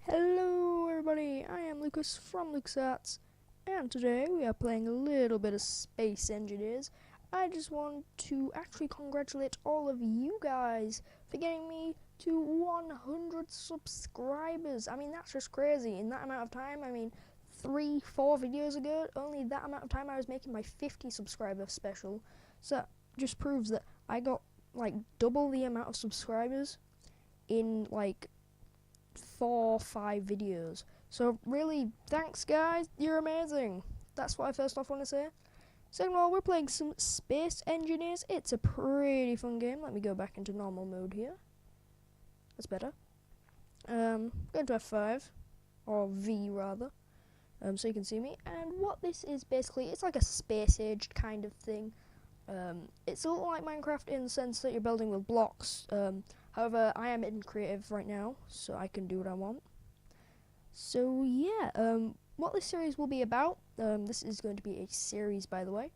Hello everybody, I am Lucas from LoukasArts, and today we are playing a little bit of Space Engineers. I just want to actually congratulate all of you guys for getting me to 100 subscribers. I mean, that's just crazy. In that amount of time, 3-4 videos ago, only that amount of time I was making my 50 subscriber special. So that just proves that I got like double the amount of subscribers in like 4 or 5 videos. So really, thanks guys, you're amazing. That's what I first off want to say. Second of all, we're playing some Space Engineers. It's a pretty fun game. Let me go back into normal mode here. That's better. Going to F5, or V rather, so you can see me. And what this is basically, it's like a space age kind of thing. It's a little like Minecraft in the sense that you're building with blocks. However, I am in creative right now, so I can do what I want. So yeah, what this series will be about, this is going to be a series by the way,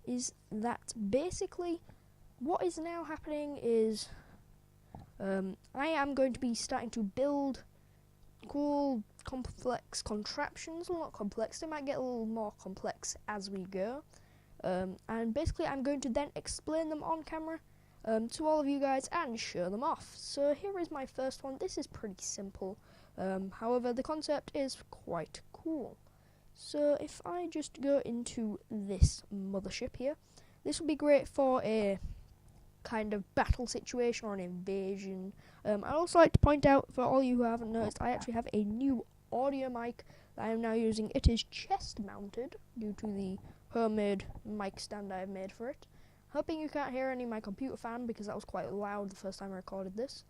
is that basically what is now happening is I am going to be starting to build cool complex contraptions. Well, not complex, they might get a little more complex as we go. And basically I'm going to then explain them on camera to all of you guys and show them off. So here is my first one. This is pretty simple, however the concept is quite cool. So if I just go into this mothership here, this will be great for a kind of battle situation or an invasion. I'd also like to point out, for all you who haven't noticed, I actually have a new audio mic that I am now using. It is chest mounted due to the homemade mic stand I have made for it. Hoping you can't hear any of my computer fan because that was quite loud the first time I recorded this.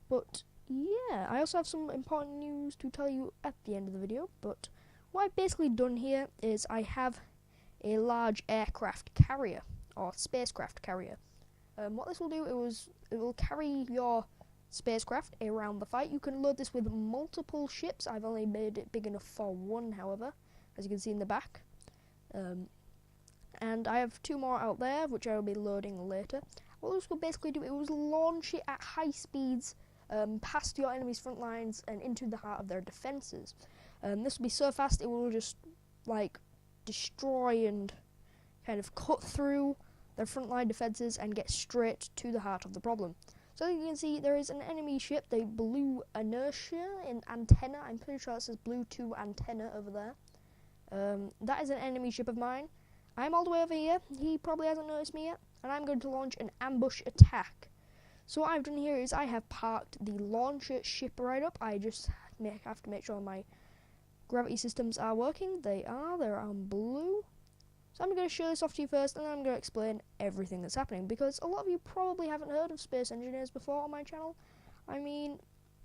But yeah, I also have some important news to tell you at the end of the video. But what I've basically done here is I have a large aircraft carrier, or spacecraft carrier. What this will do is it will carry your spacecraft around the fight. You can load this with multiple ships. I've only made it big enough for one, however, as you can see in the back. And I have 2 more out there, which I will be loading later. What this will basically do, it will launch it at high speeds past your enemy's front lines and into the heart of their defences. This will be so fast, it will just like destroy and kind of cut through their frontline defences and get straight to the heart of the problem. So as you can see, there is an enemy ship, the Blue Inertia in antenna. I'm pretty sure it says Blue 2 antenna over there. That is an enemy ship of mine. I'm all the way over here. He probably hasn't noticed me yet, and I'm going to launch an ambush attack. So what I've done here is I have parked the launcher ship right up. I just have to make sure my gravity systems are working. They are. They're on blue. So I'm going to show this off to you first, and then I'm going to explain everything that's happening, because a lot of you probably haven't heard of Space Engineers before on my channel. I mean,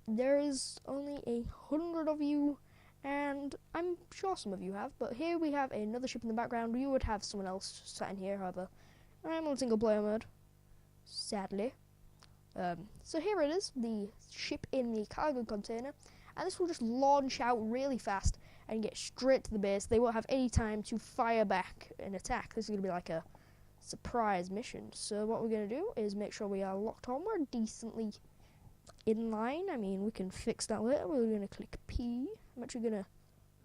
there is only 100 of you, and I'm sure some of you have, but here we have another ship in the background. You would have someone else sat in here, however. I'm on single player mode, sadly. So here it is, the ship in the cargo container, and this will just launch out really fast and get straight to the base. They won't have any time to fire back an attack. This is going to be like a surprise mission. So what we're going to do is make sure we are locked on. We're decently in line. I mean, we can fix that later. We're going to click P. I'm actually going to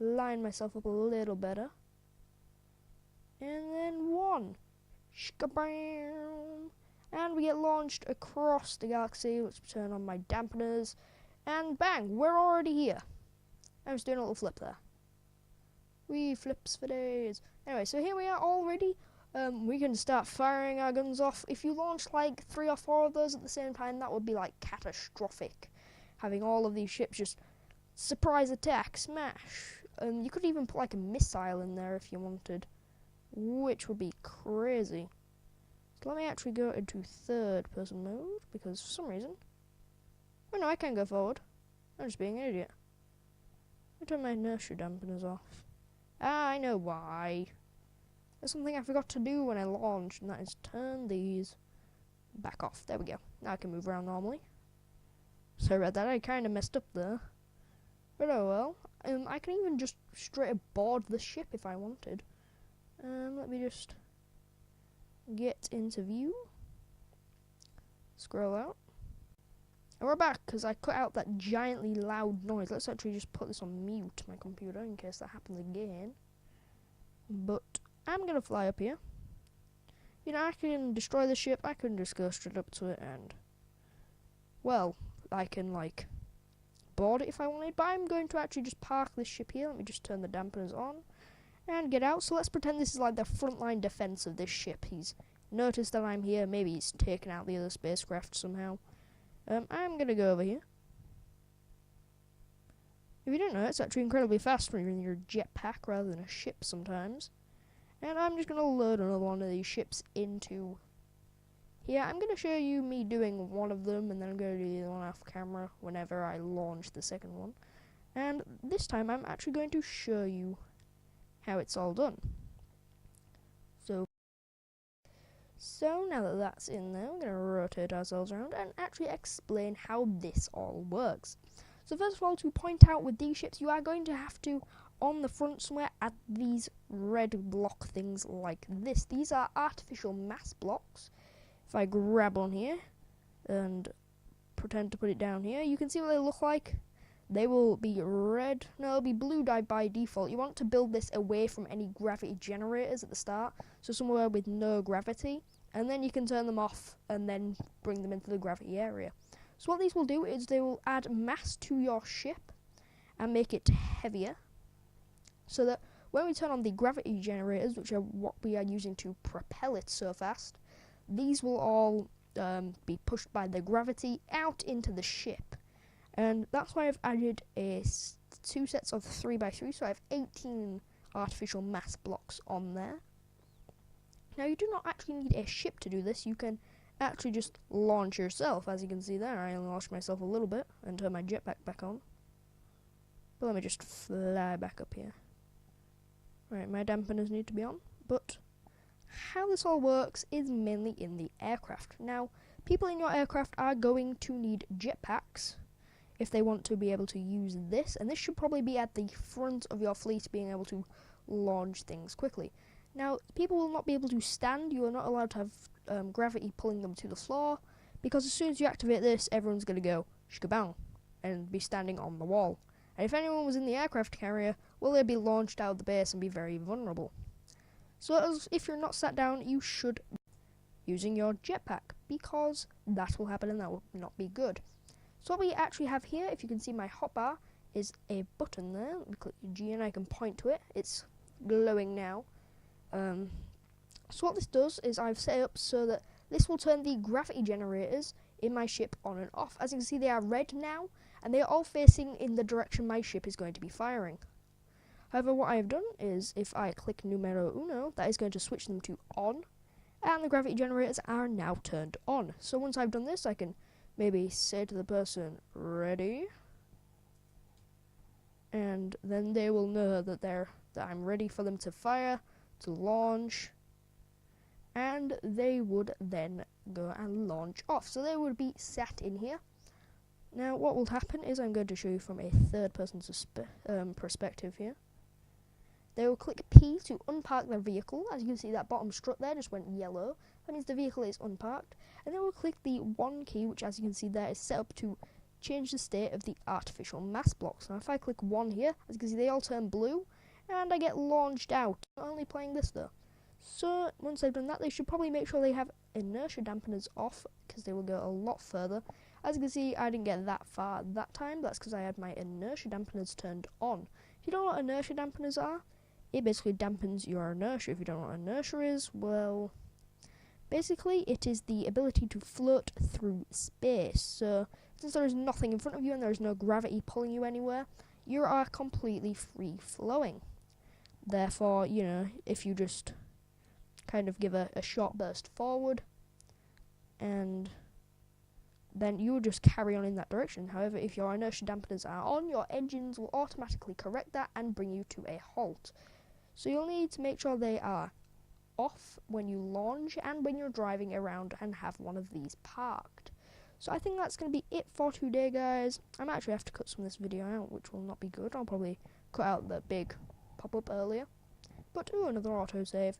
line myself up a little better. And then 1. Shkabam! And we get launched across the galaxy. Let's turn on my dampeners. And bang! We're already here. I was doing a little flip there. We flips for days. Anyway, so here we are already. We can start firing our guns off. If you launch like 3 or 4 of those at the same time, that would be like catastrophic. Having all of these ships just surprise attack, smash. You could even put like a missile in there if you wanted, which would be crazy. So let me actually go into 3rd person mode, because for some reason, oh no, I can go forward. I'm just being an idiot. I turn my inertia dampeners off. Ah, I know why. There's something I forgot to do when I launched, and that is turn these back off. There we go. Now I can move around normally. Sorry about that, I kind of messed up there. But oh well. I can even just straight aboard the ship if I wanted. Let me just get into view, scroll out, and we're back because I cut out that giantly loud noise. Let's actually just put this on mute, my computer, in case that happens again. But I'm gonna fly up here. You know, I can destroy the ship, I can just go straight up to it and, well, I can, like, board it if I wanted, but I'm going to actually just park this ship here. Let me just turn the dampeners on and get out. So let's pretend this is like the frontline defense of this ship. He's noticed that I'm here, maybe he's taken out the other spacecraft somehow. I'm gonna go over here. If you don't know, it's actually incredibly fast when you're in your jetpack rather than a ship sometimes. And I'm just gonna load another one of these ships into here. I'm gonna show you me doing one of them, and then I'm gonna do the other one off camera whenever I launch the second one. And this time I'm actually going to show you how it's all done. So now that that's in there, we're going to rotate ourselves around and actually explain how this all works. So first of all, to point out with these ships, you are going to have to, on the front somewhere, add these red block things like this. These are artificial mass blocks. If I grab on here and pretend to put it down here, you can see what they look like. They will be red, no, they'll be blue dye by default. You want to build this away from any gravity generators at the start, so somewhere with no gravity, and then you can turn them off and then bring them into the gravity area. So what these will do is they will add mass to your ship and make it heavier, so that when we turn on the gravity generators, which are what we are using to propel it so fast, these will all be pushed by the gravity out into the ship. And that's why I've added two sets of 3x3, so I have 18 artificial mass blocks on there. Now you do not actually need a ship to do this, you can actually just launch yourself. As you can see there, I only launched myself a little bit and turn my jetpack back on. But let me just fly back up here. Right, my dampeners need to be on, but how this all works is mainly in the aircraft. Now, people in your aircraft are going to need jetpacks if they want to be able to use this, and this should probably be at the front of your fleet, being able to launch things quickly. Now, people will not be able to stand. You are not allowed to have gravity pulling them to the floor, because as soon as you activate this, everyone's going to go shkabang and be standing on the wall. And if anyone was in the aircraft carrier, well, they'd be launched out of the base and be very vulnerable. So if you're not sat down, you should be using your jetpack, because that will happen and that will not be good. So what we actually have here, if you can see my hotbar, is a button there. Let me click G and I can point to it. It's glowing now. So what this does is I've set it up so that this will turn the gravity generators in my ship on and off. As you can see, they are red now, and they are all facing in the direction my ship is going to be firing. However, what I have done is, if I click numero uno, that is going to switch them to on, and the gravity generators are now turned on. So once I've done this, I can maybe say to the person, ready, and then they will know that I'm ready for them to fire, to launch, and they would then go and launch off. So they would be sat in here. Now what will happen is I'm going to show you from a third person perspective here. They will click P to unpark their vehicle. As you can see, that bottom strut there just went yellow. That means the vehicle is unparked. And then we'll click the 1 key, which as you can see there is set up to change the state of the artificial mass blocks. Now if I click 1 here, as you can see they all turn blue, and I get launched out. I'm only playing this though. So once I've done that, they should probably make sure they have inertia dampeners off, because they will go a lot further. As you can see, I didn't get that far that time. That's because I had my inertia dampeners turned on. If you don't know what inertia dampeners are, it basically dampens your inertia. If you don't know what inertia is, well, basically it is the ability to float through space. So since there is nothing in front of you and there is no gravity pulling you anywhere, you are completely free flowing. Therefore, you know, if you just kind of give a short burst forward, and then you will just carry on in that direction. However, if your inertia dampeners are on, your engines will automatically correct that and bring you to a halt. So you'll need to make sure they are off when you launch and when you're driving around and have one of these parked. So I think that's going to be it for today, guys. I might actually have to cut some of this video out, which will not be good. I'll probably cut out the big pop-up earlier. But another autosave.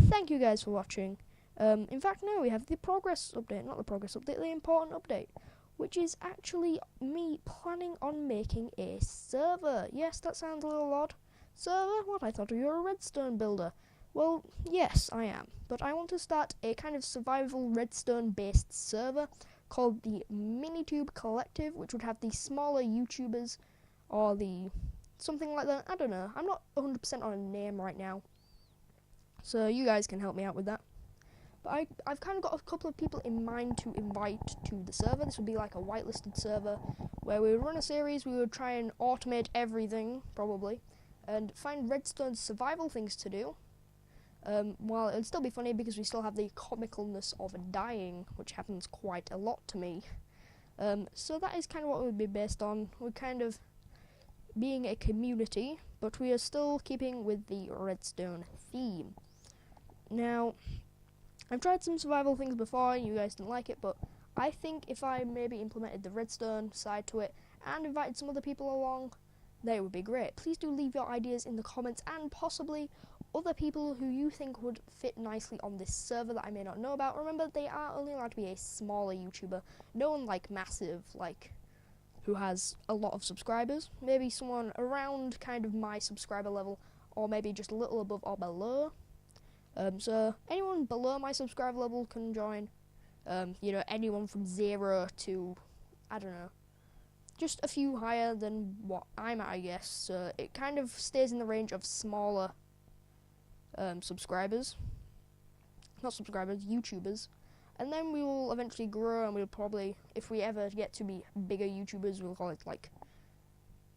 Thank you guys for watching, In fact, no, we have the progress update, not the progress update, the important update, which is actually me planning on making a server. Yes, that sounds a little odd. Server? What? I thought you were a redstone builder. Well, yes, I am, but I want to start a kind of survival redstone-based server called the Minitube Collective, which would have the smaller YouTubers, or the something like that. I don't know. I'm not 100% on a name right now, so you guys can help me out with that. But I've kind of got a couple of people in mind to invite to the server. This would be like a whitelisted server where we would run a series. We would try and automate everything, probably, and find redstone survival things to do. Well, it would still be funny because we still have the comicalness of dying, which happens quite a lot to me. So that is kind of what it would be based on. We're kind of being a community, but we are still keeping with the redstone theme. Now, I've tried some survival things before, and you guys didn't like it, but I think if I maybe implemented the redstone side to it and invited some other people along, that would be great. Please do leave your ideas in the comments, and possibly other people who you think would fit nicely on this server that I may not know about. Remember, they are only allowed to be a smaller YouTuber. No one like massive, like who has a lot of subscribers. Maybe someone around kind of my subscriber level, or maybe just a little above or below. So anyone below my subscriber level can join. You know, anyone from 0 to, I don't know, just a few higher than what I'm at, I guess. So it kind of stays in the range of smaller subscribers. Not subscribers, YouTubers. And then we will eventually grow, and we'll probably, if we ever get to be bigger YouTubers, we'll call it like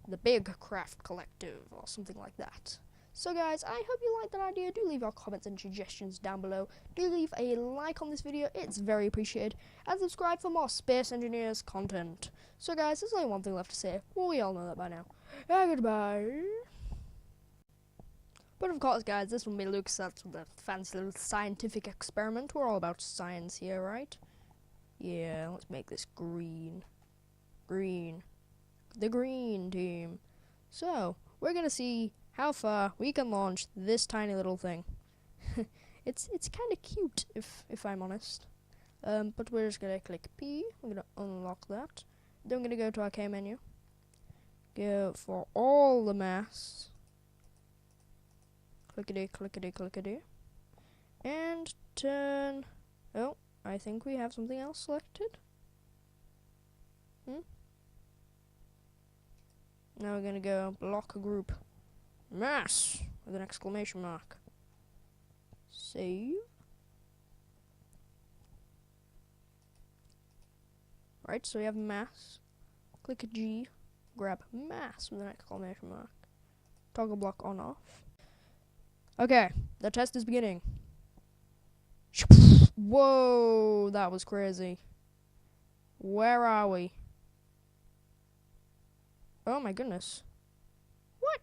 the Big Craft Collective or something like that. So guys, I hope you liked that idea. Do leave your comments and suggestions down below. Do leave a like on this video, it's very appreciated. And subscribe for more Space Engineers content. So guys, there's only one thing left to say. Well, we all know that by now. Goodbye. But of course, guys, this will be LoukasArts with a fancy little scientific experiment. We're all about science here, right? Yeah, let's make this green. Green. The green team. So, we're gonna see how far we can launch this tiny little thing. it's kind of cute, if I'm honest. But we're just gonna click P. We're gonna unlock that. Then we're gonna go to our K menu. Go for all the mass. Clickety, clickety, clickety. And turn. Oh, I think we have something else selected. Now we're gonna go block group mass with an exclamation mark. Save. Right, so we have mass. Click a G. Grab mass with an exclamation mark. Toggle block on off. Okay, the test is beginning. Whoa, that was crazy. Where are we? Oh my goodness. What?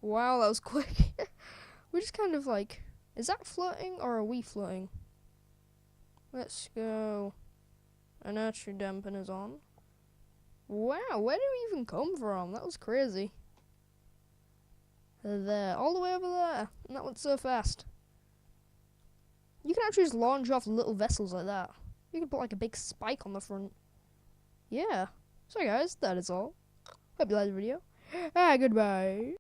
Wow, that was quick. We're just kind of like, is that floating or are we floating? Let's go. Inertia dampener's on. Wow, where did we even come from? That was crazy. There, all the way over there. And that went so fast. You can actually just launch off little vessels like that. You can put like a big spike on the front. Yeah. So guys, that is all. Hope you liked the video. Goodbye.